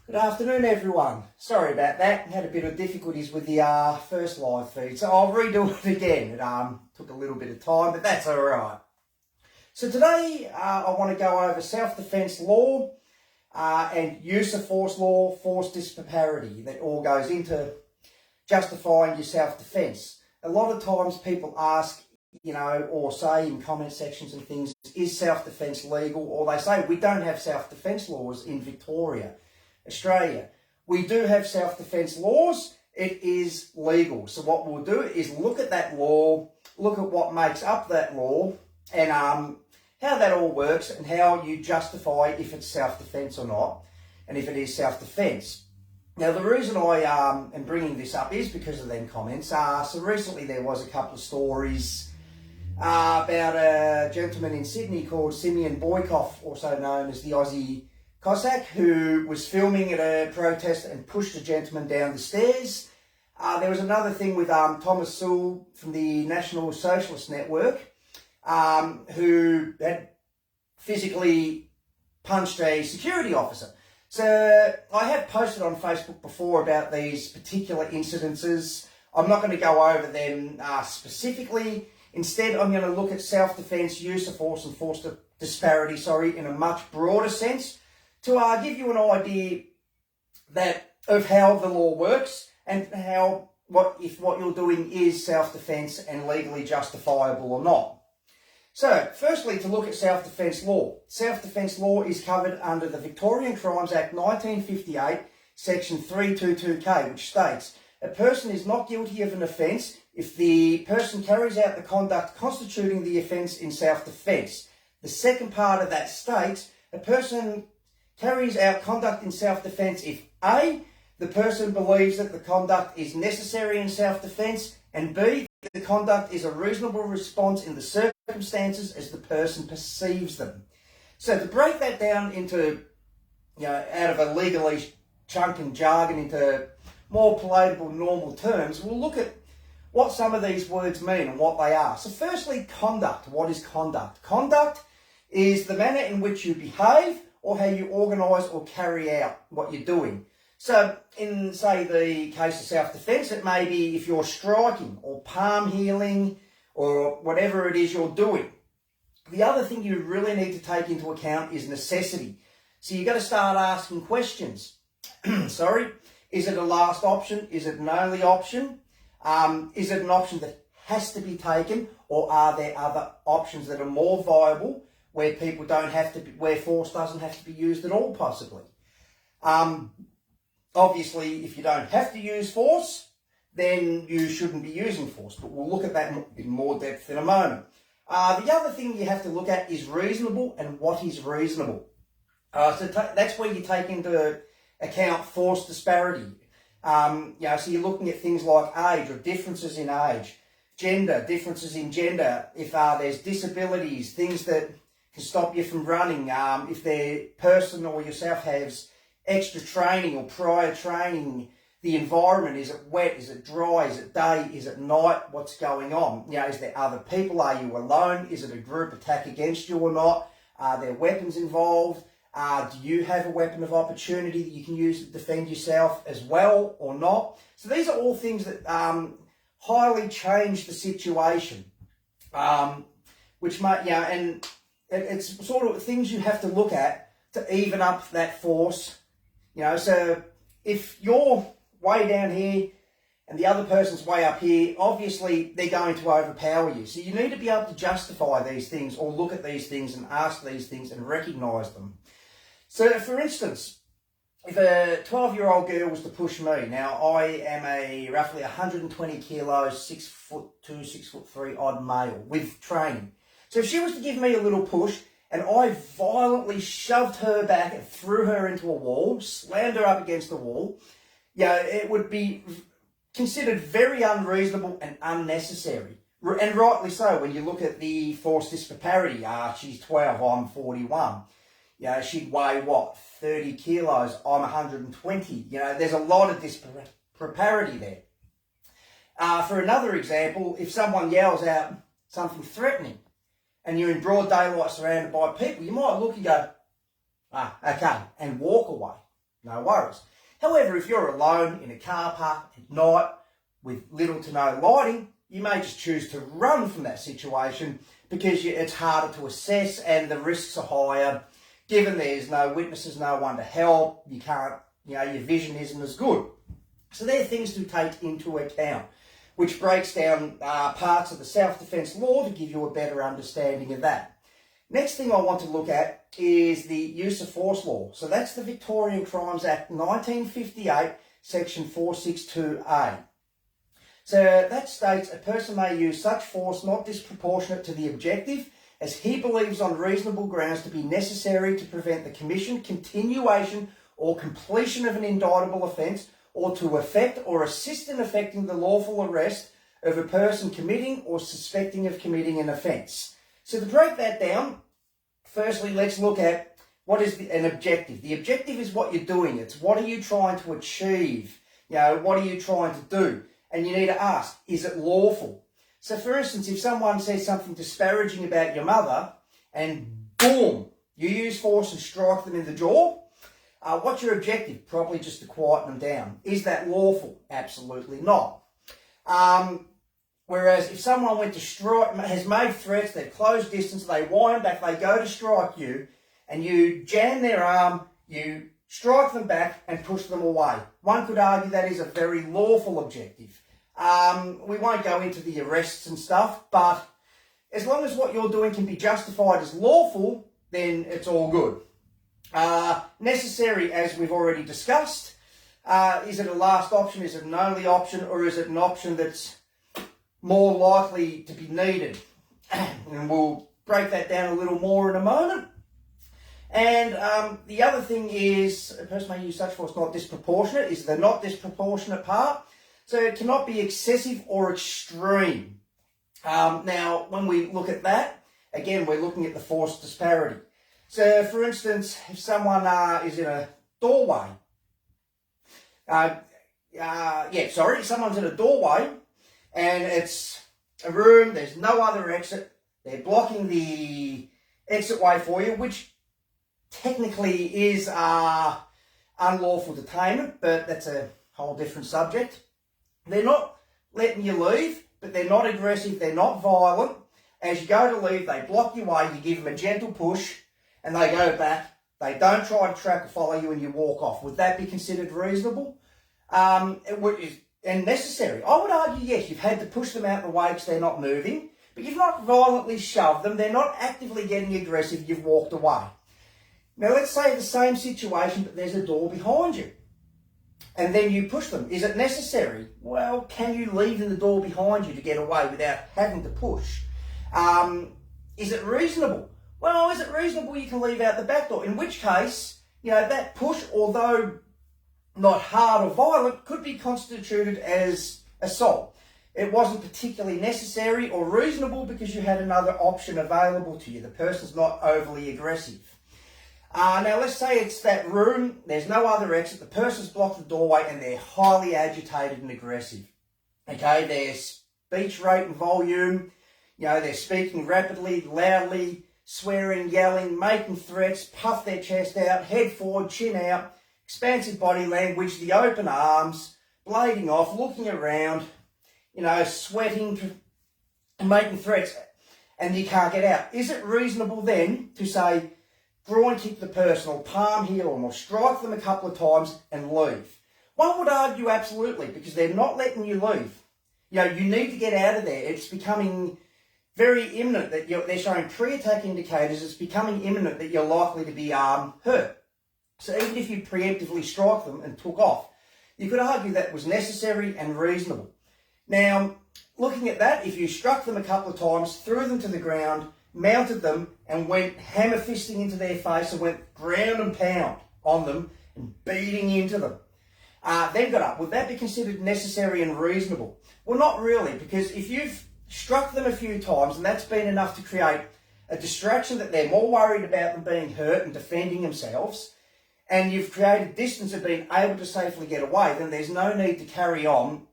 Good afternoon, everyone. Sorry about that. Had a bit of difficulties with the first live feed, so I'll redo it again. It took a little bit of time, but that's all right. So today I want to go over self-defence law and use of force law, force disparity. That all goes into justifying your self-defence. A lot of times people ask, or say in comment sections and things, is self-defence legal? Or they say, we don't have self-defence laws in Victoria, Australia. We do have self-defence laws. It is legal. So what we'll do is look at that law, look at what makes up that law, and how that all works and how you justify if it's self-defence or not, and if it is self-defence. Now, the reason I am bringing this up is because of them comments. So recently there was a couple of stories about a gentleman in Sydney called Simeon Boykoff, also known as the Aussie Cossack, who was filming at a protest and pushed a gentleman down the stairs. There was another thing with Thomas Sewell from the National Socialist Network, who had physically punched a security officer. So I have posted on Facebook before about these particular incidences. I'm not going to go over them specifically. Instead, I'm going to look at self-defence, use of force and force disparity, in a much broader sense, to give you an idea of how the law works and if what you're doing is self-defence and legally justifiable or not. So, firstly, to look at self-defence law. Self-defence law is covered under the Victorian Crimes Act 1958, section 322K, which states, a person is not guilty of an offence if the person carries out the conduct constituting the offence in self-defence. The second part of that states, a person carries out conduct in self-defence if A, the person believes that the conduct is necessary in self-defence, and B, the conduct is a reasonable response in the circumstances as the person perceives them. So to break that down into, out of a legally chunk and jargon into more palatable, normal terms, we'll look at what some of these words mean and what they are. So firstly, conduct. What is conduct? Conduct is the manner in which you behave or how you organise or carry out what you're doing. So in, say, the case of self-defence, it may be if you're striking or palm healing or whatever it is you're doing. The other thing you really need to take into account is necessity. So you've got to start asking questions. Is it a last option? Is it an only option? Is it an option that has to be taken, or are there other options that are more viable where people don't have to where force doesn't have to be used at all, possibly? Obviously, if you don't have to use force, then you shouldn't be using force, but we'll look at that in more depth in a moment. The other thing you have to look at is reasonable and what is reasonable. That's where you take into account force disparity. So you're looking at things like age or differences in age, gender, differences in gender, if there's disabilities, things that can stop you from running, if the person or yourself has extra training or prior training, the environment, is it wet, is it dry, is it day, is it night, what's going on? Is there other people, are you alone, is it a group attack against you or not, are there weapons involved, do you have a weapon of opportunity that you can use to defend yourself as well or not? So these are all things that highly change the situation, which might, and it's sort of things you have to look at to even up that force. So if you're way down here and the other person's way up here, obviously they're going to overpower you. So you need to be able to justify these things or look at these things and ask these things and recognise them. So for instance, if a 12-year-old girl was to push me, now I am a roughly 120 kilos, 6'2", 6'3" odd male with training. So if she was to give me a little push, and I violently shoved her back and threw her into a wall, slammed her up against the wall, it would be considered very unreasonable and unnecessary. And rightly so, when you look at the force disparity. She's 12, I'm 41. She'd weigh, 30 kilos, I'm 120. There's a lot of disparity there. For another example, if someone yells out, something threatening, and you're in broad daylight surrounded by people, you might look and go, okay, and walk away. No worries. However, if you're alone in a car park at night with little to no lighting, you may just choose to run from that situation because it's harder to assess and the risks are higher. Given there's no witnesses, no one to help, you can't, your vision isn't as good. So they're things to take into account, which breaks down parts of the self-defence law to give you a better understanding of that. Next thing I want to look at is the use of force law. So that's the Victorian Crimes Act 1958, section 462A. So that states a person may use such force not disproportionate to the objective as he believes on reasonable grounds to be necessary to prevent the commission, continuation or completion of an indictable offence, or to effect or assist in effecting the lawful arrest of a person committing or suspecting of committing an offence. So to break that down, firstly, let's look at what is an objective. The objective is what you're doing. It's what are you trying to achieve? What are you trying to do? And you need to ask, is it lawful? So for instance, if someone says something disparaging about your mother and boom, you use force and strike them in the jaw, what's your objective? Probably just to quieten them down. Is that lawful? Absolutely not. Whereas if someone went to strike, has made threats, they've closed distance, they wind back, they go to strike you, and you jam their arm, you strike them back and push them away. One could argue that is a very lawful objective. We won't go into the arrests and stuff, but as long as what you're doing can be justified as lawful, then it's all good. Necessary, as we've already discussed. Is it a last option? Is it an only option? Or is it an option that's more likely to be needed? And we'll break that down a little more in a moment. And the other thing is, a person may use such force not disproportionate, is the not disproportionate part. So it cannot be excessive or extreme. Now, when we look at that, again, we're looking at the force disparity. So, for instance, if someone is in a doorway, someone's in a doorway and it's a room, there's no other exit, they're blocking the exit way for you, which technically is unlawful detainment, but that's a whole different subject. They're not letting you leave, but they're not aggressive, they're not violent. As you go to leave, they block your way, you give them a gentle push, and they go back. They don't try to track or follow you and you walk off. Would that be considered reasonable? And necessary? I would argue yes, you've had to push them out the way because they're not moving, but you've not violently shoved them, they're not actively getting aggressive, you've walked away. Now let's say the same situation, but there's a door behind you. And then you push them. Is it necessary? Well, can you leave the door behind you to get away without having to push? Is it reasonable? Well, is it reasonable you can leave out the back door? In which case, that push, although not hard or violent, could be constituted as assault. It wasn't particularly necessary or reasonable because you had another option available to you. The person's not overly aggressive. Now, let's say it's that room, there's no other exit, the person's blocked the doorway and they're highly agitated and aggressive. Okay, their speech rate and volume, they're speaking rapidly, loudly, swearing, yelling, making threats, puff their chest out, head forward, chin out, expansive body language, the open arms, blading off, looking around, sweating, making threats, and you can't get out. Is it reasonable then to say, groin kick the person or palm heel them or strike them a couple of times and leave? One would argue absolutely, because they're not letting you leave. You need to get out of there. It's becoming very imminent that they're showing pre-attack indicators. It's becoming imminent that you're likely to be hurt. So even if you preemptively strike them and took off, you could argue that was necessary and reasonable. Now, looking at that, if you struck them a couple of times, threw them to the ground, mounted them and went hammer fisting into their face and went ground and pound on them and beating into them, then got up, would that be considered necessary and reasonable? Well, not really, because if you've struck them a few times and that's been enough to create a distraction that they're more worried about them being hurt and defending themselves, and you've created distance of being able to safely get away, then there's no need to carry on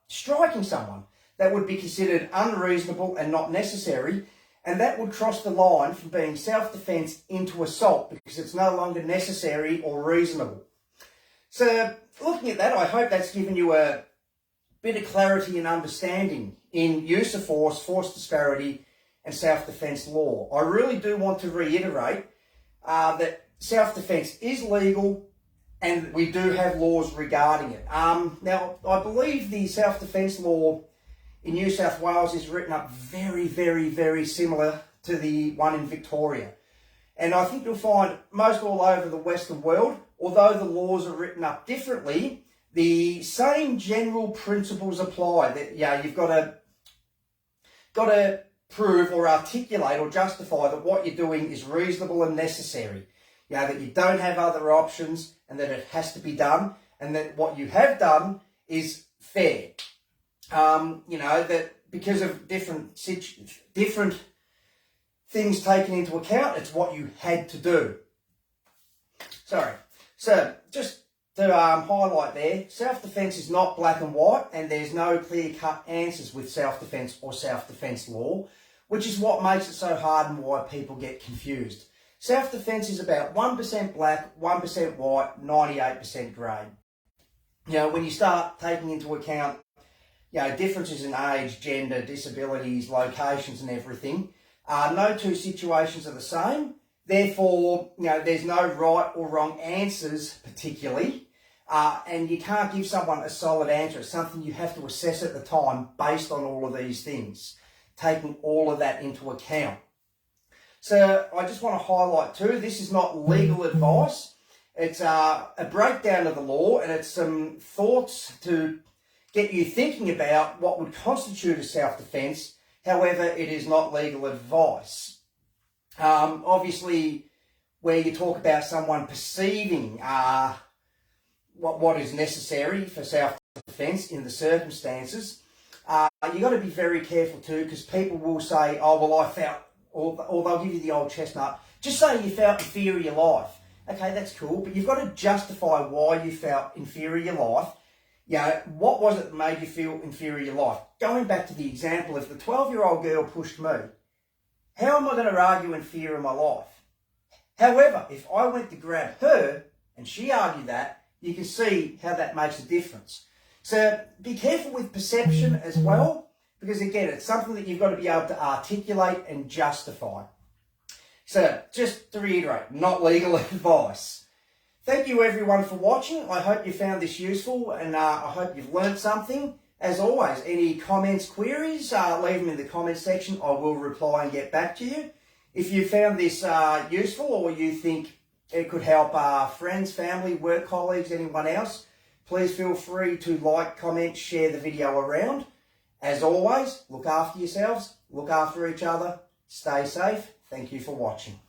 striking someone. that would be considered unreasonable and not necessary, and that would cross the line from being self-defence into assault because it's no longer necessary or reasonable. So looking at that, I hope that's given you a bit of clarity and understanding in use of force, force disparity, and self-defence law. I really do want to reiterate that self-defence is legal and we do have laws regarding it. Now, I believe the self-defence law in New South Wales is written up very, very, very similar to the one in Victoria. And I think you'll find most all over the Western world, although the laws are written up differently, the same general principles apply. That you've got to prove or articulate or justify that what you're doing is reasonable and necessary. That you don't have other options and that it has to be done, and that what you have done is fair. That because of different things taken into account, it's what you had to do. So just to highlight there, self-defence is not black and white, and there's no clear-cut answers with self-defence or self-defence law, which is what makes it so hard and why people get confused. Self-defence is about 1% black, 1% white, 98% grey. When you start taking into account differences in age, gender, disabilities, locations and everything, no two situations are the same. Therefore, there's no right or wrong answers particularly, and you can't give someone a solid answer. It's something you have to assess at the time based on all of these things, taking all of that into account. So I just want to highlight too, this is not legal advice. It's a breakdown of the law, and it's some thoughts to get you thinking about what would constitute a self-defence. However, it is not legal advice. Obviously, where you talk about someone perceiving what is necessary for self-defence in the circumstances, you've got to be very careful too, because people will say, oh, well, I felt, or they'll give you the old chestnut, just say you felt in fear of your life. Okay, that's cool, but you've got to justify why you felt in fear of your life. What was it that made you feel in fear of your life? Going back to the example, if the 12-year-old girl pushed me, how am I going to argue in fear of my life? However, if I went to grab her and she argued that, you can see how that makes a difference. So be careful with perception as well, because again, it's something that you've got to be able to articulate and justify. So just to reiterate, not legal advice. Thank you everyone for watching. I hope you found this useful, and I hope you've learned something. As always, any comments, queries, leave them in the comments section. I will reply and get back to you. If you found this useful, or you think it could help friends, family, work colleagues, anyone else, please feel free to like, comment, share the video around. As always, look after yourselves, look after each other, stay safe. Thank you for watching.